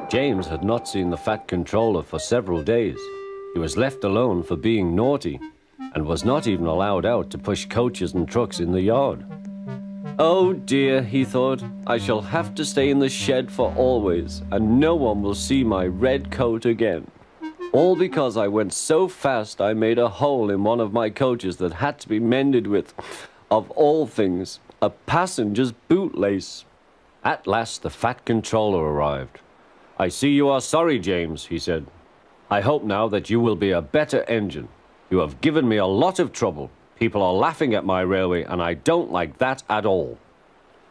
James had not seen the Fat Controller for several days. He was left alone for being naughty and was not even allowed out to push coaches and trucks in the yard. Oh dear, he thought, I shall have to stay in the shed for always, and no one will see my red coat again. All because I went so fast I made a hole in one of my coaches that had to be mended with, of all things, a passenger's bootlace. At last the Fat Controller arrived. I see you are sorry, James, he said. I hope now that you will be a better engine. You have given me a lot of trouble. People are laughing at my railway, and I don't like that at all.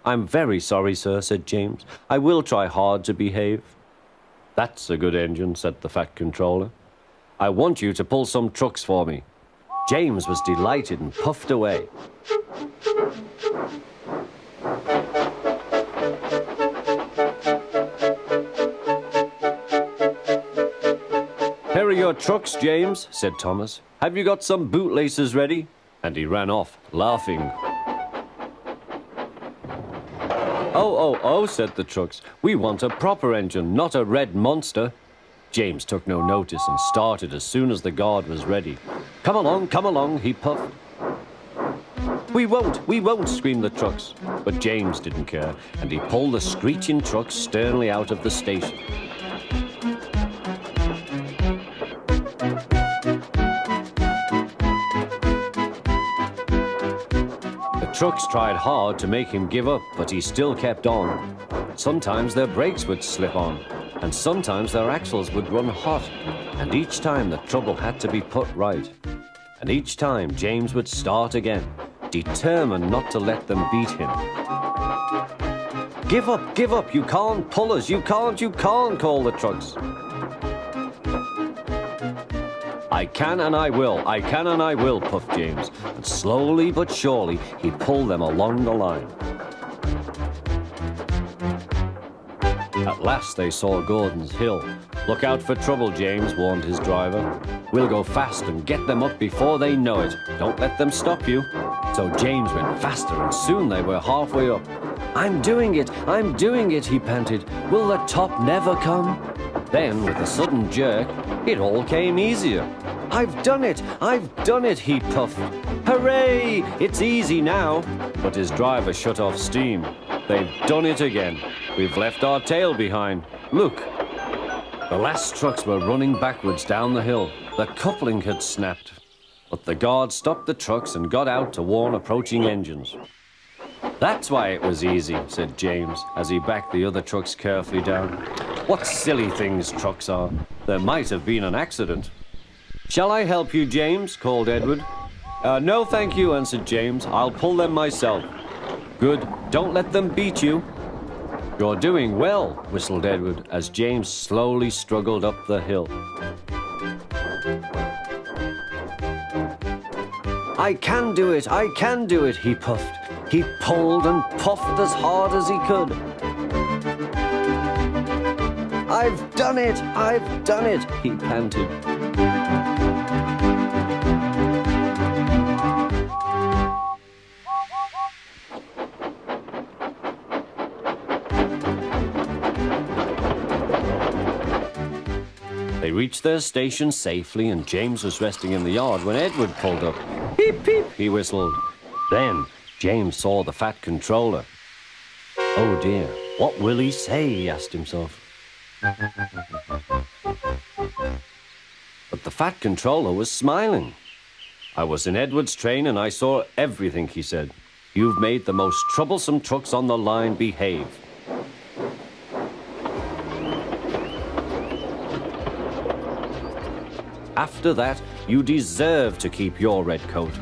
I'm very sorry, sir, said James. I will try hard to behave. That's a good engine, said the Fat Controller. I want you to pull some trucks for me. James was delighted and puffed away. Here are your trucks, James, said Thomas. Have you got some bootlaces ready? And he ran off, laughing. Oh, said the trucks. We want a proper engine, not a red monster. James took no notice and started as soon as the guard was ready. Come along, he puffed. We won't, screamed the trucks. But James didn't care, and he pulled the screeching trucks sternly out of the station. The trucks tried hard to make him give up, but he still kept on. Sometimes their brakes would slip on, and sometimes their axles would run hot, and each time the trouble had to be put right. And each time James would start again, determined not to let them beat him. Give up, you can't pull us, you can't, called the trucks. I can and I will, puffed James, and slowly but surely he pulled them along the line. At last they saw Gordon's Hill. Look out for trouble, James, warned his driver. We'll go fast and get them up before they know it. Don't let them stop you. So James went faster, and soon they were halfway up. I'm doing it, he panted. Will the top never come? Then, with a sudden jerk, it all came easier. I've done it, he puffed. Hooray! It's easy now. But his driver shut off steam. They've done it again. We've left our tail behind. Look. The last trucks were running backwards down the hill. The coupling had snapped. But the guard stopped the trucks and got out to warn approaching engines. That's why it was easy, said James, as he backed the other trucks carefully down. What silly things trucks are. There might have been an accident. Shall I help you, James? Called Edward. No, thank you, answered James. I'll pull them myself. Good. Don't let them beat you. You're doing well, whistled Edward, as James slowly struggled up the hill. I can do it, he puffed. He pulled and puffed as hard as he could. I've done it, he panted. They reached their station safely, and James was resting in the yard when Edward pulled up. Peep, peep, he whistled. Then James saw the Fat Controller. Oh dear, what will he say, he asked himself. But the Fat Controller was smiling. I was in Edward's train and I saw everything, he said. You've made the most troublesome trucks on the line behave. After that, you deserve to keep your red coat.